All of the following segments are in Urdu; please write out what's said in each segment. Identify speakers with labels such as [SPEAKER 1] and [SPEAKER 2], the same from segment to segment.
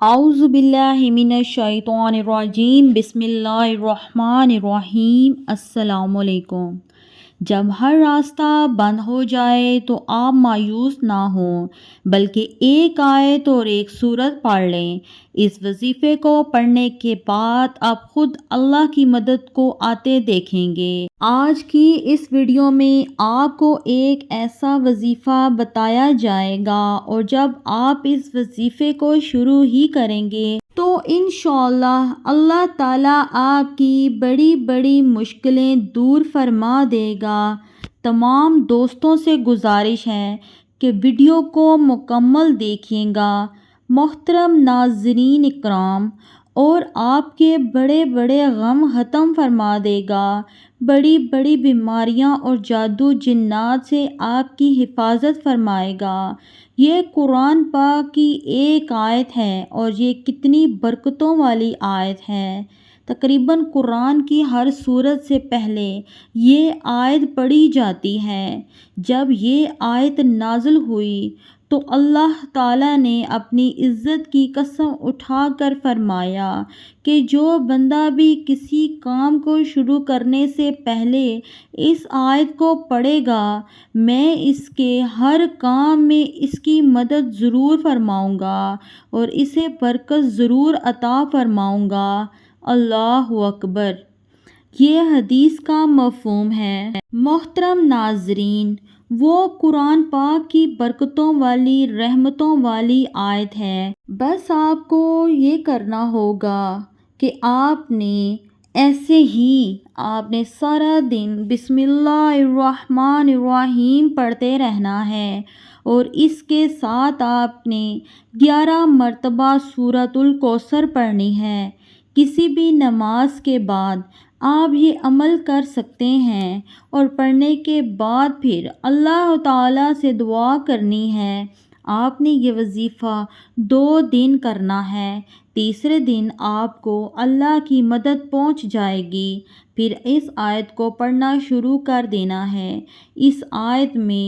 [SPEAKER 1] اعوذ باللہ من الشیطان الرجیم بسم اللہ الرحمن الرحیم۔ السلام علیکم۔ جب ہر راستہ بند ہو جائے تو آپ مایوس نہ ہوں، بلکہ ایک آیت اور ایک سورت پڑھ لیں۔ اس وظیفے کو پڑھنے کے بعد آپ خود اللہ کی مدد کو آتے دیکھیں گے۔ آج کی اس ویڈیو میں آپ کو ایک ایسا وظیفہ بتایا جائے گا، اور جب آپ اس وظیفے کو شروع ہی کریں گے تو انشاءاللہ اللہ تعالیٰ آپ کی بڑی بڑی مشکلیں دور فرما دے گا۔ تمام دوستوں سے گزارش ہے کہ ویڈیو کو مکمل دیکھیے گا۔ محترم ناظرین اکرام، اور آپ کے بڑے بڑے غم ختم فرما دے گا، بڑی بڑی بیماریاں اور جادو جنات سے آپ کی حفاظت فرمائے گا۔ یہ قرآن پاک کی ایک آیت ہے، اور یہ کتنی برکتوں والی آیت ہے۔ تقریباً قرآن کی ہر سورت سے پہلے یہ آیت پڑھی جاتی ہے۔ جب یہ آیت نازل ہوئی تو اللہ تعالیٰ نے اپنی عزت کی قسم اٹھا کر فرمایا کہ جو بندہ بھی کسی کام کو شروع کرنے سے پہلے اس آیت کو پڑھے گا، میں اس کے ہر کام میں اس کی مدد ضرور فرماؤں گا اور اسے برکت ضرور عطا فرماؤں گا۔ اللہ اکبر۔ یہ حدیث کا مفہوم ہے۔ محترم ناظرین، وہ قرآن پاک کی برکتوں والی رحمتوں والی آیت ہے۔ بس آپ کو یہ کرنا ہوگا کہ آپ نے ایسے ہی سارا دن بسم اللہ الرحمن الرحیم پڑھتے رہنا ہے، اور اس کے ساتھ آپ نے 11 مرتبہ سورۃ الکوثر پڑھنی ہے۔ کسی بھی نماز کے بعد آپ یہ عمل کر سکتے ہیں، اور پڑھنے کے بعد پھر اللہ تعالیٰ سے دعا کرنی ہے۔ آپ نے یہ وظیفہ 2 دن کرنا ہے۔ تیسرے دن آپ کو اللہ کی مدد پہنچ جائے گی۔ پھر اس آیت کو پڑھنا شروع کر دینا ہے۔ اس آیت میں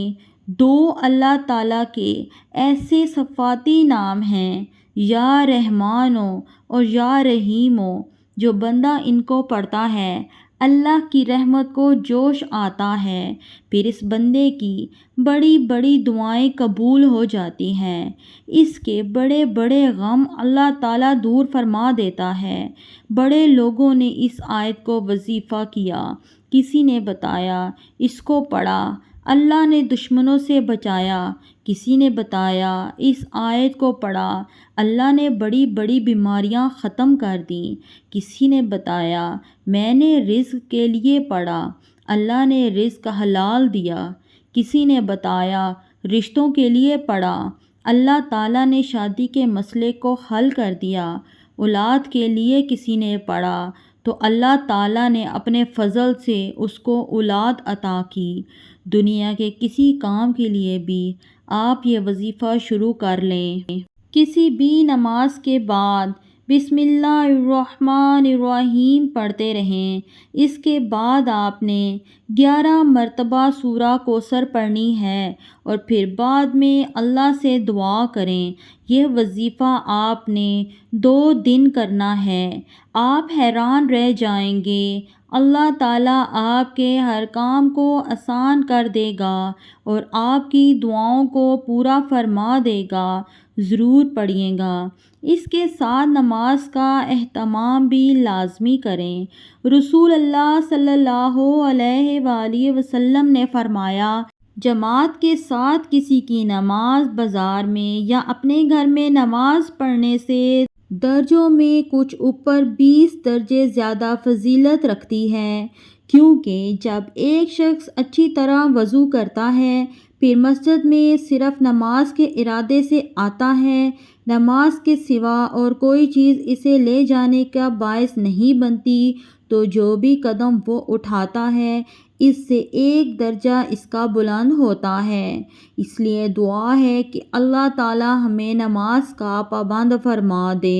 [SPEAKER 1] 2 اللہ تعالیٰ کے ایسے صفاتی نام ہیں، یا رحمانو اور یا رحیمو۔ جو بندہ ان کو پڑھتا ہے، اللہ کی رحمت کو جوش آتا ہے، پھر اس بندے کی بڑی بڑی دعائیں قبول ہو جاتی ہیں، اس کے بڑے بڑے غم اللہ تعالیٰ دور فرما دیتا ہے۔ بڑے لوگوں نے اس آیت کو وظیفہ کیا۔ کسی نے بتایا اس کو پڑھا، اللہ نے دشمنوں سے بچایا۔ کسی نے بتایا اس آیت کو پڑھا، اللہ نے بڑی بڑی بیماریاں ختم کر دیں۔ کسی نے بتایا میں نے رزق کے لیے پڑھا، اللہ نے رزق حلال دیا۔ کسی نے بتایا رشتوں کے لیے پڑھا، اللہ تعالیٰ نے شادی کے مسئلے کو حل کر دیا۔ اولاد کے لیے کسی نے پڑھا تو اللہ تعالیٰ نے اپنے فضل سے اس کو اولاد عطا کی۔ دنیا کے کسی کام کے لیے بھی آپ یہ وظیفہ شروع کر لیں۔ کسی بھی نماز کے بعد بسم اللہ الرحمن الرحیم پڑھتے رہیں۔ اس کے بعد آپ نے 11 مرتبہ سورہ کوثر پڑھنی ہے، اور پھر بعد میں اللہ سے دعا کریں۔ یہ وظیفہ آپ نے 2 دن کرنا ہے۔ آپ حیران رہ جائیں گے، اللہ تعالیٰ آپ کے ہر کام کو آسان کر دے گا اور آپ کی دعاؤں کو پورا فرما دے گا۔ ضرور پڑھیے گا۔ اس کے ساتھ نماز کا اہتمام بھی لازمی کریں۔ رسول اللہ صلی اللہ علیہ وآلہ وسلم نے فرمایا، جماعت کے ساتھ کسی کی نماز بازار میں یا اپنے گھر میں نماز پڑھنے سے درجوں میں کچھ اوپر 20 درجے زیادہ فضیلت رکھتی ہے، کیونکہ جب ایک شخص اچھی طرح وضو کرتا ہے، پھر مسجد میں صرف نماز کے ارادے سے آتا ہے، نماز کے سوا اور کوئی چیز اسے لے جانے کا باعث نہیں بنتی، تو جو بھی قدم وہ اٹھاتا ہے اس سے 1 درجہ اس کا بلند ہوتا ہے۔ اس لیے دعا ہے کہ اللہ تعالیٰ ہمیں نماز کا پابند فرما دے،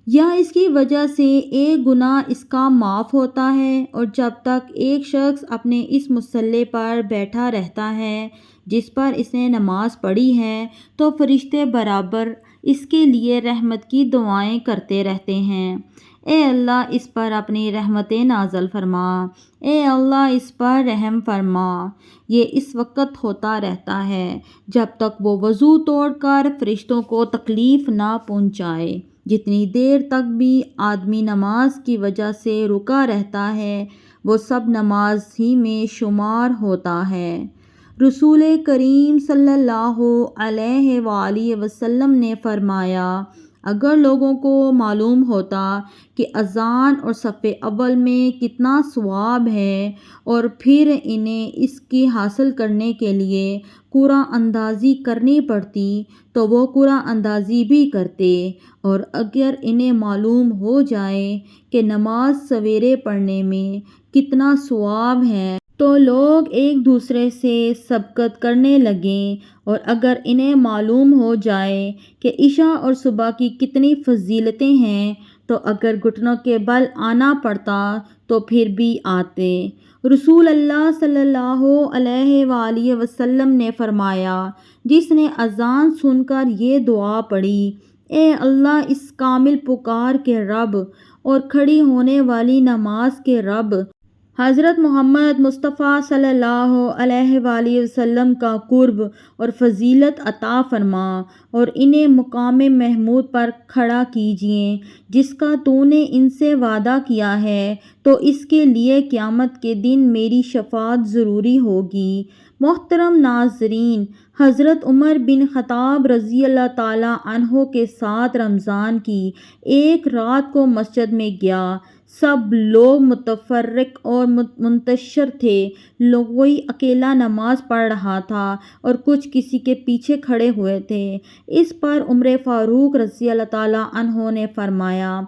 [SPEAKER 1] یا اس کی وجہ سے 1 گناہ اس کا معاف ہوتا ہے۔ اور جب تک ایک شخص اپنے اس مصلی پر بیٹھا رہتا ہے جس پر اس نے نماز پڑھی ہے، تو فرشتے برابر اس کے لیے رحمت کی دعائیں کرتے رہتے ہیں۔ اے اللہ اس پر اپنی رحمتیں نازل فرما، اے اللہ اس پر رحم فرما۔ یہ اس وقت ہوتا رہتا ہے جب تک وہ وضو توڑ کر فرشتوں کو تکلیف نہ پہنچائے۔ جتنی دیر تک بھی آدمی نماز کی وجہ سے رکا رہتا ہے وہ سب نماز ہی میں شمار ہوتا ہے۔ رسول کریم صلی اللہ علیہ وآلہ وسلم نے فرمایا، اگر لوگوں کو معلوم ہوتا کہ اذان اور صف اول میں کتنا ثواب ہے اور پھر انہیں اس کی حاصل کرنے کے لیے قرآن اندازی کرنی پڑتی تو وہ قرآن اندازی بھی کرتے، اور اگر انہیں معلوم ہو جائے کہ نماز سویرے پڑھنے میں کتنا ثواب ہے تو لوگ ایک دوسرے سے سبقت کرنے لگیں، اور اگر انہیں معلوم ہو جائے کہ عشاء اور صبح کی کتنی فضیلتیں ہیں تو اگر گھٹنوں کے بل آنا پڑتا تو پھر بھی آتے۔ رسول اللہ صلی اللہ علیہ وآلہ وسلم نے فرمایا، جس نے اذان سن کر یہ دعا پڑھی، اے اللہ اس کامل پکار کے رب اور کھڑی ہونے والی نماز کے رب، حضرت محمد مصطفیٰ صلی اللہ علیہ وآلہ وسلم کا قرب اور فضیلت عطا فرما اور انہیں مقام محمود پر کھڑا کیجیے جس کا تو نے ان سے وعدہ کیا ہے، تو اس کے لیے قیامت کے دن میری شفاعت ضروری ہوگی۔ محترم ناظرین، حضرت عمر بن خطاب رضی اللہ تعالیٰ عنہ کے ساتھ رمضان کی ایک رات کو مسجد میں گیا۔ سب لوگ متفرق اور منتشر تھے، کوئی اکیلا نماز پڑھ رہا تھا اور کچھ کسی کے پیچھے کھڑے ہوئے تھے۔ اس پر عمر فاروق رضی اللہ تعالیٰ عنہ نے فرمایا،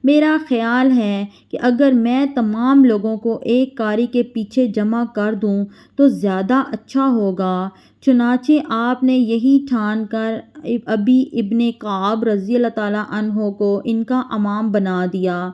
[SPEAKER 1] میرا خیال ہے کہ اگر میں تمام لوگوں کو ایک قاری کے پیچھے جمع کر دوں تو زیادہ اچھا ہوگا۔ چنانچہ آپ نے یہی ٹھان کر ابی ابن کعب رضی اللہ تعالیٰ عنہ کو ان کا امام بنا دیا۔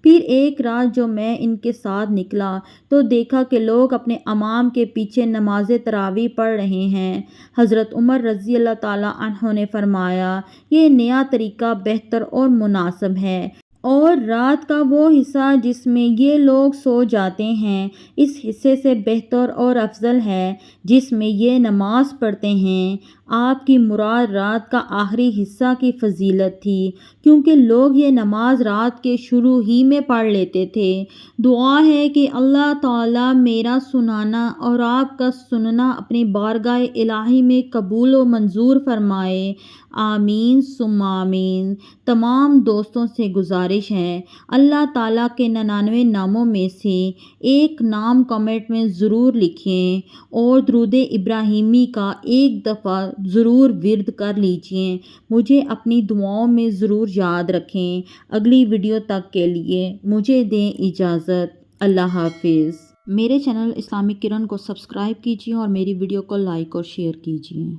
[SPEAKER 1] پھر ایک رات جو میں ان کے ساتھ نکلا تو دیکھا کہ لوگ اپنے امام کے پیچھے نماز تراویح پڑھ رہے ہیں۔ حضرت عمر رضی اللہ تعالیٰ عنہ نے فرمایا، یہ نیا طریقہ بہتر اور مناسب ہے، اور رات کا وہ حصہ جس میں یہ لوگ سو جاتے ہیں اس حصے سے بہتر اور افضل ہے جس میں یہ نماز پڑھتے ہیں۔ آپ کی مراد رات کا آخری حصہ کی فضیلت تھی، کیونکہ لوگ یہ نماز رات کے شروع ہی میں پڑھ لیتے تھے۔ دعا ہے کہ اللہ تعالیٰ میرا سنانا اور آپ کا سننا اپنی بارگاہ الہی میں قبول و منظور فرمائے، آمین ثم آمین۔ تمام دوستوں سے گزارش ہے، اللہ تعالیٰ کے 99 ناموں میں سے ایک نام کمنٹ میں ضرور لکھیں اور درود ابراہیمی کا ایک دفعہ ضرور ورد کر لیجئے۔ مجھے اپنی دعاؤں میں ضرور یاد رکھیں۔ اگلی ویڈیو تک کے لیے مجھے دیں اجازت۔ اللہ حافظ۔ میرے چینل اسلامک کرن کو سبسکرائب کیجیے اور میری ویڈیو کو لائک اور شیئر کیجیے۔